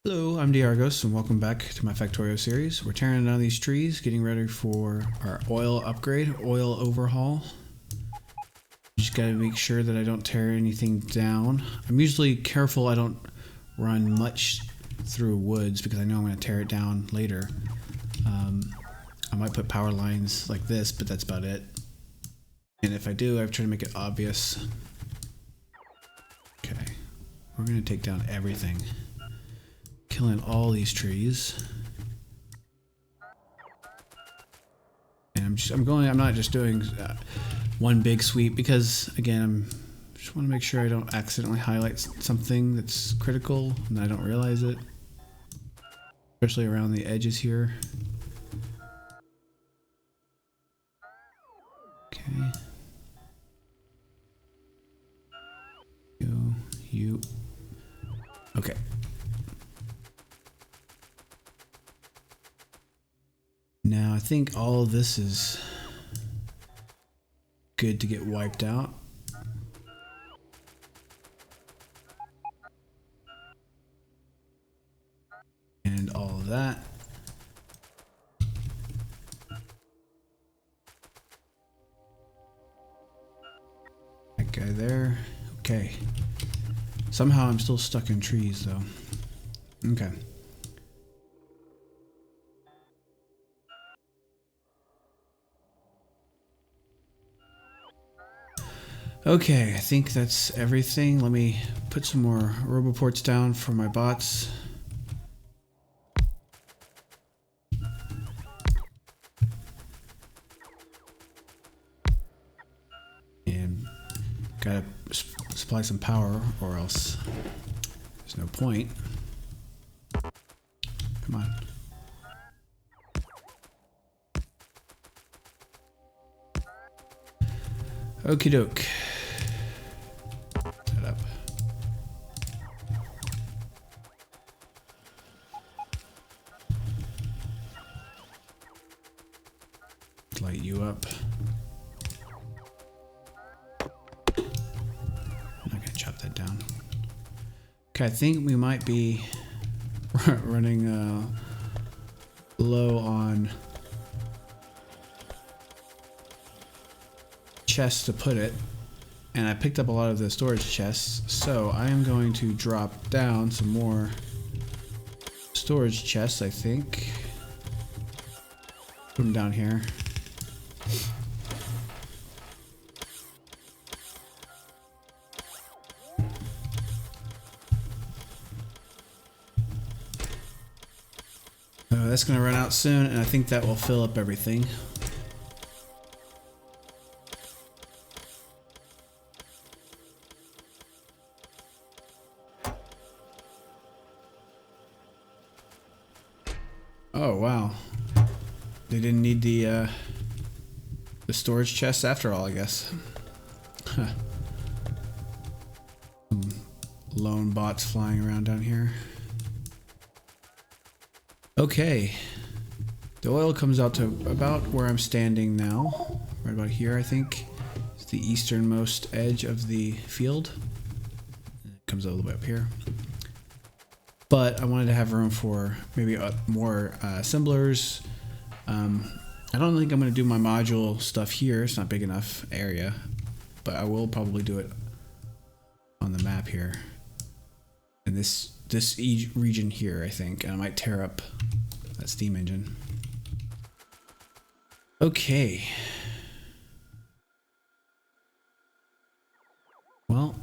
Hello, I'm Diargos and welcome back to my Factorio series. We're tearing down these trees, getting ready for our oil upgrade, oil overhaul. Just gotta make sure that I don't tear anything down. I'm usually careful I don't run much through woods because I know I'm gonna tear it down later. I might put power lines like this, but that's about it. And if I do, I've tried to make it obvious. Okay, we're gonna take down everything. Killing all these trees. And I'm not just doing one big sweep because again, I just want to make sure I don't accidentally highlight something that's critical and I don't realize it. Especially around the edges here. Okay. You. Okay. Now I think all of this is good to get wiped out. And all of that. That guy there. Okay. Somehow I'm still stuck in trees though. Okay. Okay, I think that's everything. Let me put some more roboports down for my bots. And gotta supply some power or else there's no point. Come on. Okie doke. Set up. Light you up. I'm not gonna chop that down. Okay, I think we might be running low on chests to put it, and I picked up a lot of the storage chests, so I am going to drop down some more storage chests. I think put them down here. That's gonna run out soon, and I think that will fill up everything. Oh wow, they didn't need the storage chests after all, I guess. Huh. Some lone bots flying around down here. Okay, the oil comes out to about where I'm standing now, right about here. I think it's the easternmost edge of the field. It comes all the way up here. But I wanted to have room for maybe more assemblers. I don't think I'm going to do my module stuff here. It's not big enough area, but I will probably do it on the map here. In this region here, I think. And I might tear up that steam engine. Okay. Well,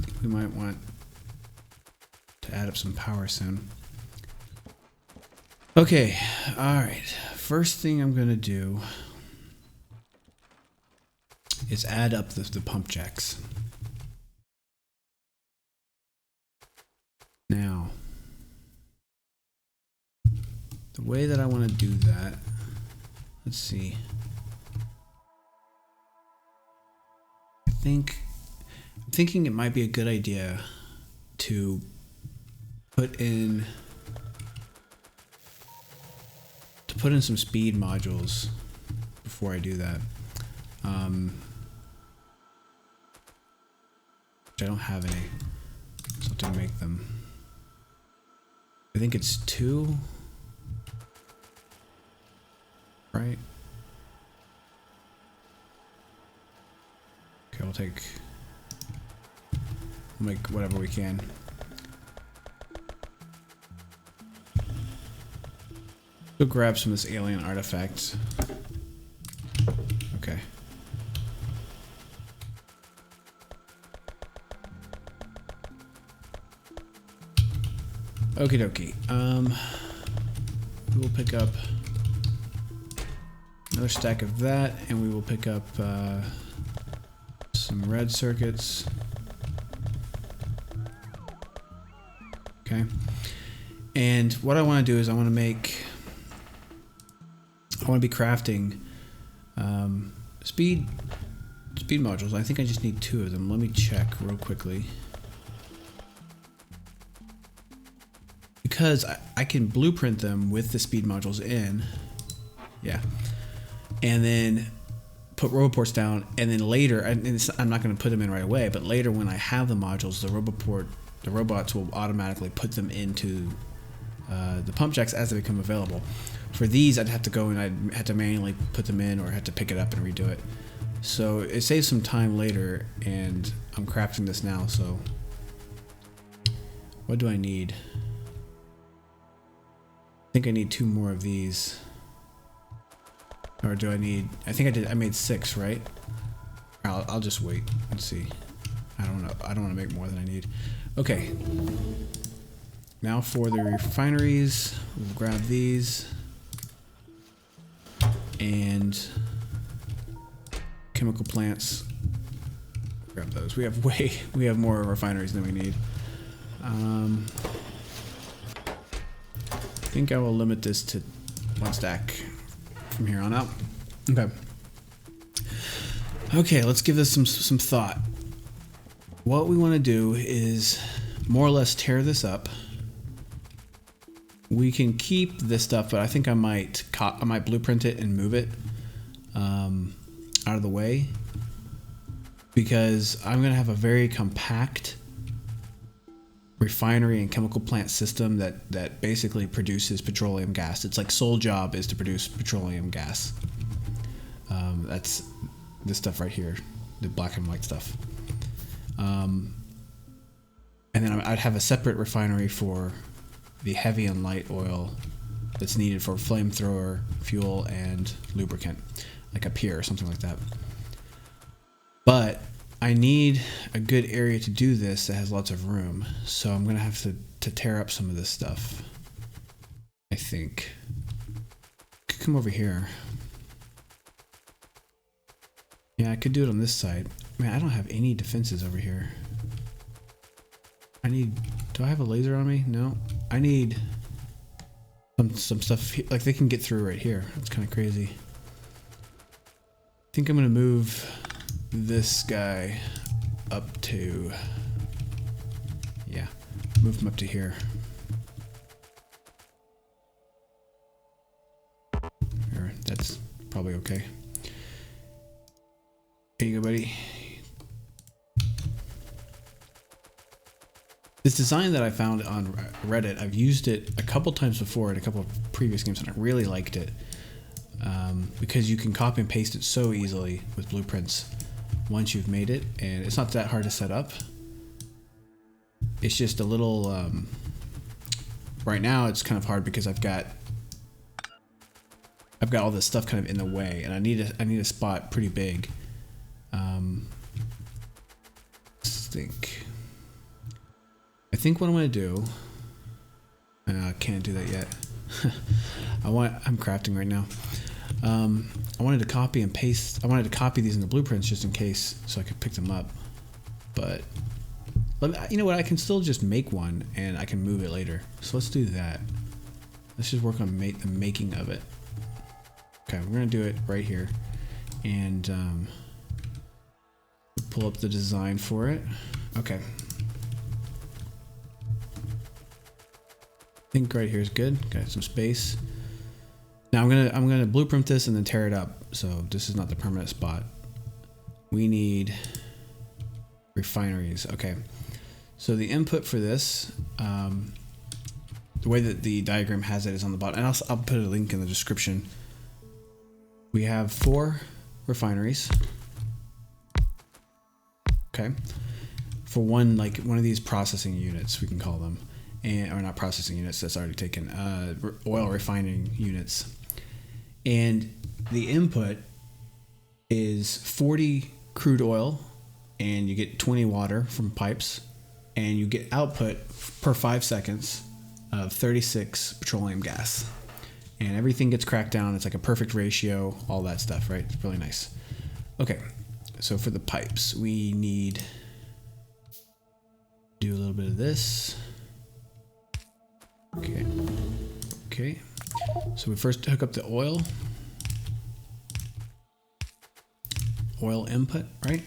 I think we might want to add up some power soon. Okay, alright. First thing I'm gonna do is add up the pump jacks. Now, the way that I want to do that, let's see. I'm thinking it might be a good idea to put in some speed modules before I do that. Which I don't have any, so to make them. I think it's 2. Right? Okay, we'll make whatever we can. Go grab some of this alien artifact. Okay. Okie dokie. We will pick up another stack of that, and we will pick up some red circuits. Okay. And what I want to do is I want to be crafting speed modules. I think I just need 2 of them. Let me check real quickly. Because I can blueprint them with the speed modules in. Yeah. And then put roboports down, and then later, I'm not going to put them in right away, but later when I have the modules, the robots will automatically put them into the pump jacks as they become available. For these, I'd have to go and I'd have to manually put them in, or have to pick it up and redo it. So it saves some time later, and I'm crafting this now, so what do I need? I think I need 2 more of these. Or do I need... I think I made 6, right? I'll just wait and see. I don't know. I don't want to make more than I need. Okay. Now for the refineries, we'll grab these. And chemical plants. Grab those. We have more refineries than we need. I think I will limit this to 1 stack from here on out. Okay. Okay, let's give this some thought. What we want to do is more or less tear this up. We can keep this stuff, but I think I might blueprint it and move it out of the way, because I'm going to have a very compact refinery and chemical plant system that basically produces petroleum gas. It's like sole job is to produce petroleum gas. That's this stuff right here, the black and white stuff. And then I'd have a separate refinery for the heavy and light oil that's needed for flamethrower, fuel, and lubricant, like up here or something like that. But I need a good area to do this that has lots of room, so I'm gonna have to tear up some of this stuff. I think. Could come over here. Yeah, I could do it on this side. Man, I don't have any defenses over here. Do I have a laser on me? No. I need some stuff, like they can get through right here. That's kind of crazy. I think I'm gonna move this guy up to, yeah, move him up to here. Here, that's probably okay. Here you go, buddy. This design that I found on Reddit, I've used it a couple times before in a couple of previous games, and I really liked it. Because you can copy and paste it so easily with blueprints once you've made it, and it's not that hard to set up. It's just a little, right now it's kind of hard because I've got all this stuff kind of in the way, and I need a spot pretty big. Let's think. I think what I'm gonna do, I can't do that yet. I'm crafting right now. I wanted to copy and paste. I wanted to copy these in the blueprints just in case, so I could pick them up. But you know what? I can still just make one, and I can move it later. So let's do that. Let's just work on the making of it. Okay, we're gonna do it right here, and pull up the design for it. Okay. I think right here is good. Got some space. Now I'm gonna blueprint this and then tear it up. So this is not the permanent spot. We need refineries. Okay. So the input for this, the way that the diagram has it is on the bottom, and I'll put a link in the description. We have 4 refineries. Okay, for one of these processing units, we can call them, or not processing units. That's already taken. Oil refining units, and the input is 40 crude oil, and you get 20 water from pipes, and you get output per 5 seconds of 36 petroleum gas. And everything gets cracked down. It's like a perfect ratio, all that stuff, right? It's really nice. Okay, so for the pipes, we need do a little bit of this. Okay. So we first hook up the oil input, right?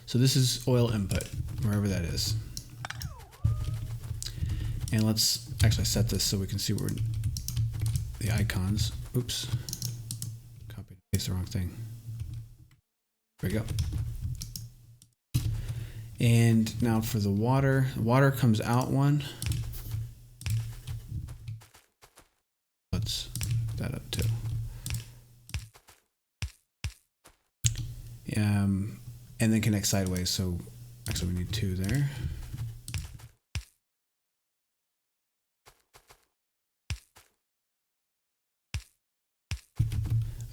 So this is oil input, wherever that is. And let's actually set this so we can see where the icons. Oops. Copy and paste the wrong thing. There we go. And now for the water comes out one. Let's put that up too. And then connect sideways. So actually we need 2 there.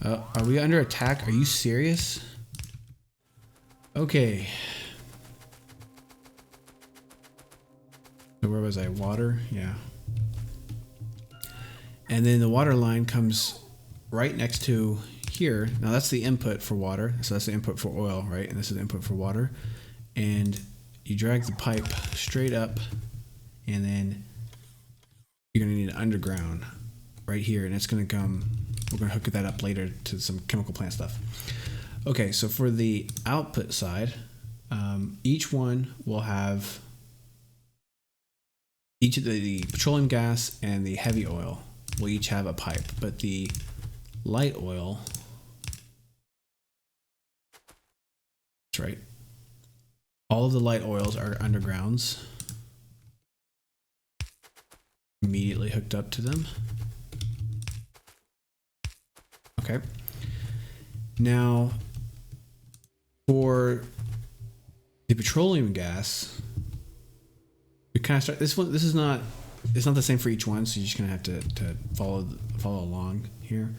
Are we under attack? Are you serious? Okay. So where was I? Water? Yeah. And then the water line comes right next to here. Now that's the input for water. So that's the input for oil, right? And this is the input for water. And you drag the pipe straight up, and then you're going to need an underground right here. And it's going to come, we're going to hook that up later to some chemical plant stuff. Okay, so for the output side, each one will have each of the petroleum gas and the heavy oil will each have a pipe, but the light oil, that's right, all of the light oils are undergrounds immediately hooked up to them. Okay, now for the petroleum gas, we kind of start this one. This is not, it's not the same for each one, so you're just gonna have to follow along here.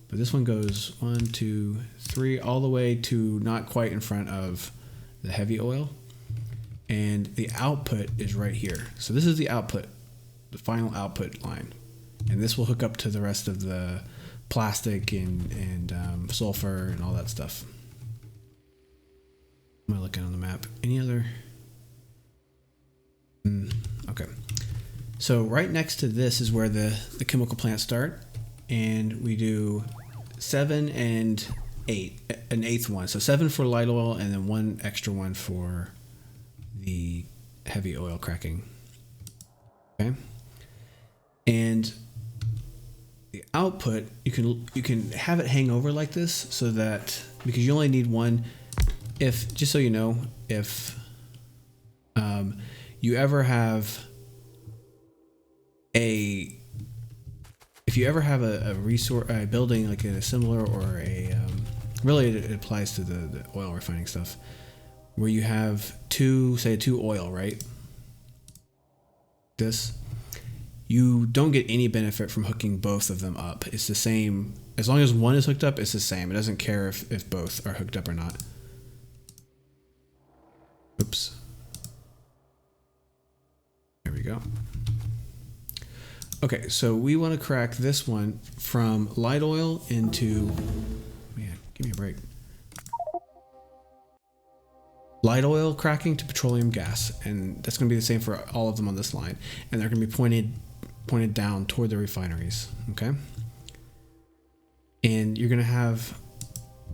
But this one goes 1, 2, 3, all the way to not quite in front of the heavy oil, and the output is right here. So this is the output, the final output line, and this will hook up to the rest of the plastic and sulfur and all that stuff. Am I looking on the map? Any other? Okay. So right next to this is where the chemical plants start, and we do 7 and 8, an 8th one. So 7 for light oil, and then 1 extra one for the heavy oil cracking. Okay. And the output, you can have it hang over like this, so that, because you only need one. If, just so you know, if you ever have a resource, a building like a similar, or a really it applies to the oil refining stuff, where you have two oil, right? This, you don't get any benefit from hooking both of them up. It's the same as long as one is hooked up. It's the same. It doesn't care if both are hooked up or not. Oops. There we go. Okay, so we want to crack this one from light oil into, man, give me a break. Light oil cracking to petroleum gas, and that's going to be the same for all of them on this line, and they're going to be pointed down toward the refineries, okay? And you're going to have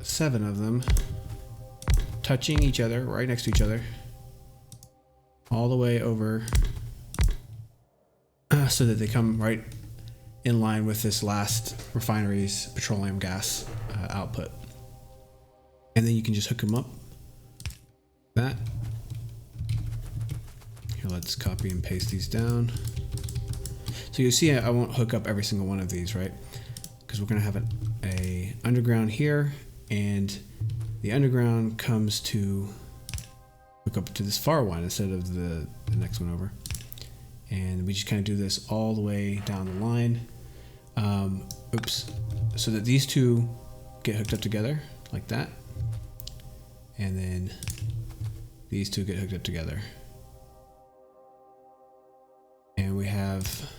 7 of them touching each other, right next to each other, all the way over, so that they come right in line with this last refinery's petroleum gas output. And then you can just hook them up. That. Here, let's copy and paste these down. So you see I won't hook up every single one of these, right? Because we're going to have a underground here, and the underground comes to hook up to this far one instead of the next one over. And we just kind of do this all the way down the line. Oops. So that these two get hooked up together like that. And then these two get hooked up together. And we have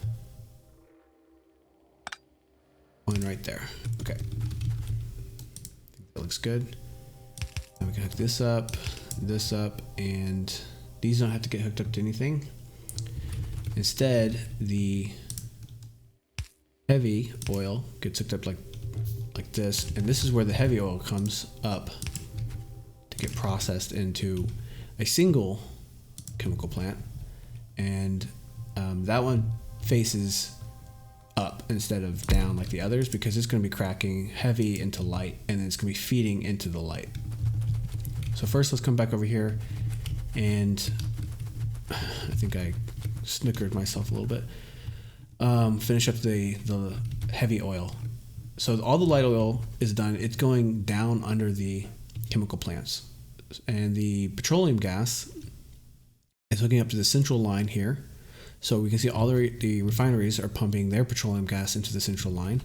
one right there. Okay. I think that looks good. And we can hook this up, and these don't have to get hooked up to anything. Instead, the heavy oil gets hooked up like this, and this is where the heavy oil comes up to get processed into a single chemical plant, and that one faces up instead of down like the others, because it's going to be cracking heavy into light, and then it's going to be feeding into the light. So first, let's come back over here, and I think I snickered myself a little bit. Finish up the heavy oil. So all the light oil is done. It's going down under the chemical plants, and the petroleum gas is hooking up to the central line here. So we can see all the refineries are pumping their petroleum gas into the central line,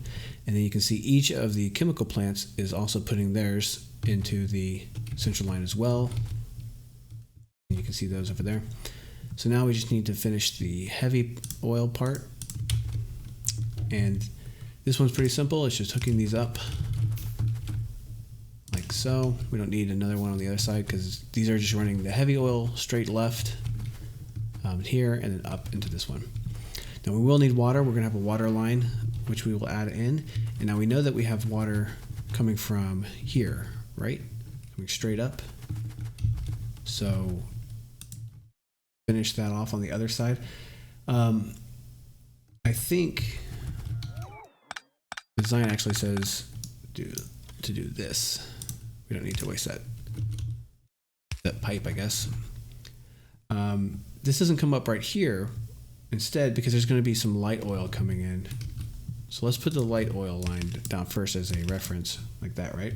and then you can see each of the chemical plants is also putting theirs into the central line as well. And you can see those over there. So now we just need to finish the heavy oil part, and this one's pretty simple. It's just hooking these up like so. We don't need another one on the other side because these are just running the heavy oil straight left here and then up into this one. Now we will need water. We're going to have a water line which we will add in, and now we know that we have water coming from here, right? Coming straight up. So finish that off on the other side. I think the design actually says to do this. We don't need to waste that pipe, I guess. This doesn't come up right here instead because there's going to be some light oil coming in. So let's put the light oil line down first as a reference, like that, right?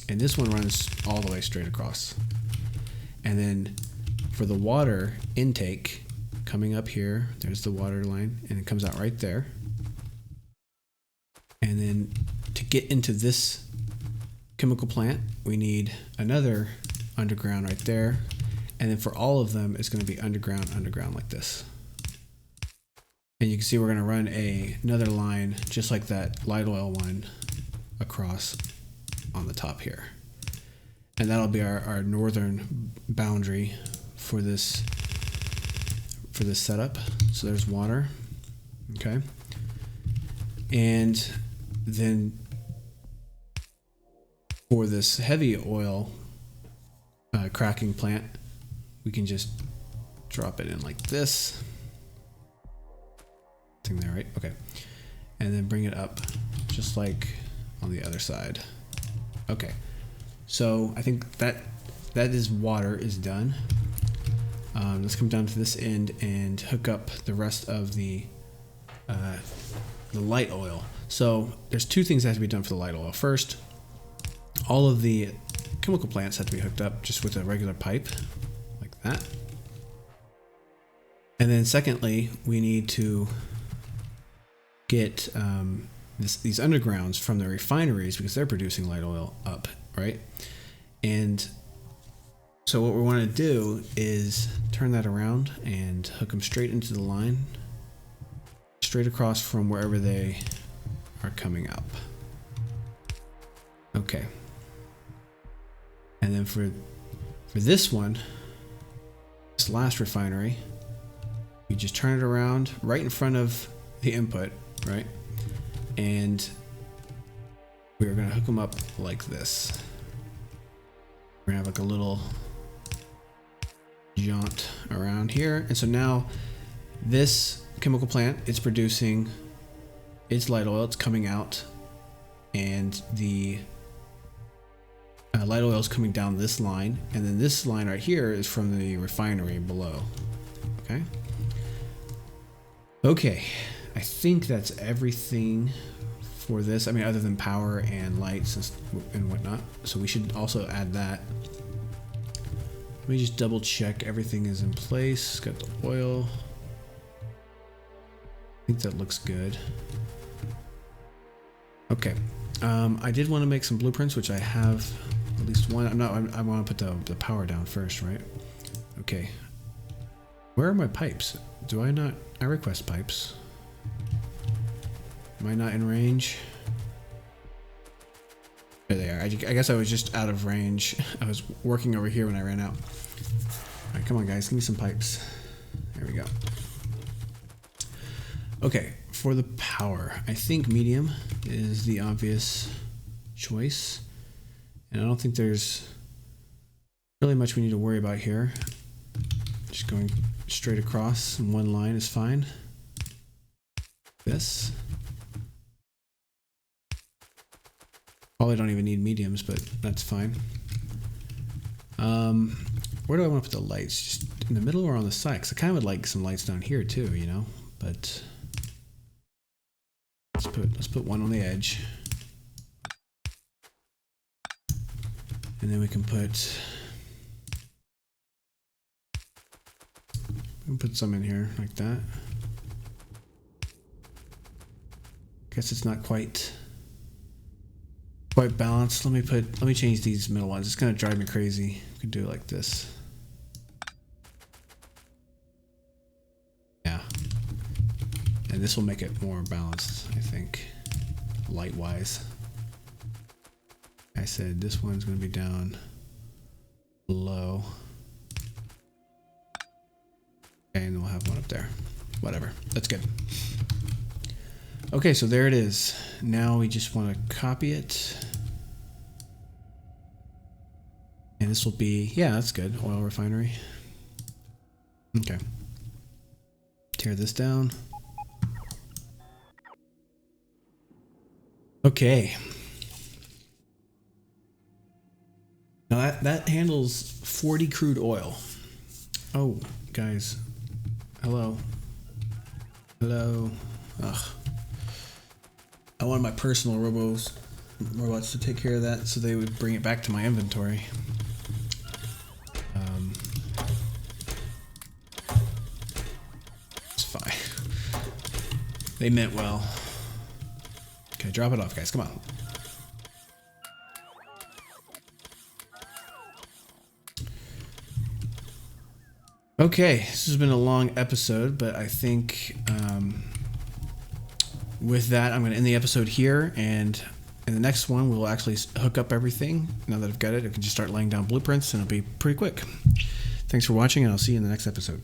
And this one runs all the way straight across. And then for the water intake coming up here, there's the water line, and it comes out right there. And then to get into this chemical plant, we need another underground right there. And then for all of them, it's going to be underground like this. And you can see we're going to run another line just like that light oil one across on the top here. And that'll be our northern boundary for this setup. So there's water, okay? And then for this heavy oil cracking plant, we can just drop it in like this. Thing there, right? Okay. And then bring it up just like on the other side. Okay. So I think that is water is done. Let's come down to this end and hook up the rest of the light oil. So there's two things that have to be done for the light oil. First, all of the chemical plants have to be hooked up just with a regular pipe like that. And then secondly, we need to get these undergrounds from the refineries because they're producing light oil up, right? And so what we want to do is turn that around and hook them straight into the line, straight across from wherever they are coming up. Okay. And then for this one, this last refinery, we just turn it around right in front of the input, right? And we're going to hook them up like this. We're going to have like a little jaunt around here. And so now this chemical plant, it's producing its light oil, it's coming out, and the light oil is coming down this line, and then this line right here is from the refinery below. Okay. I think that's everything for this. I mean, other than power and lights and whatnot. So we should also add that. Let me just double check everything is in place. Got the oil. I think that looks good. Okay. I did want to make some blueprints, which I have at least one. I want to put the power down first, right? Okay. Where are my pipes? Do I not? I request pipes. Am I not in range? There they are. I guess I was just out of range. I was working over here when I ran out. All right, come on, guys. Give me some pipes. There we go. Okay, for the power, I think medium is the obvious choice. And I don't think there's really much we need to worry about here. Just going straight across in one line is fine. This. Probably don't even need mediums, but that's fine. Where do I want to put the lights? Just in the middle or on the side? Because I kind of would like some lights down here too, you know. But let's put one on the edge, and then we can put some in here like that. Guess it's not quite balanced. Let me change these middle ones. It's gonna drive me crazy. We could do it like this. Yeah. And this will make it more balanced, I think, light-wise. I said this one's gonna be down low. And we'll have one up there. Whatever. That's good. Okay, so there it is. Now we just want to copy it. And this will be, yeah, that's good. Oil refinery. Okay. Tear this down. Okay. Now that handles 40 crude oil. Oh, guys. Hello. Hello. Ugh. I wanted my personal robots to take care of that, so they would bring it back to my inventory. It's fine. They meant well. Okay, drop it off, guys. Come on. Okay, this has been a long episode, but I think with that, I'm going to end the episode here, and in the next one, we'll actually hook up everything. Now that I've got it, I can just start laying down blueprints, and it'll be pretty quick. Thanks for watching, and I'll see you in the next episode.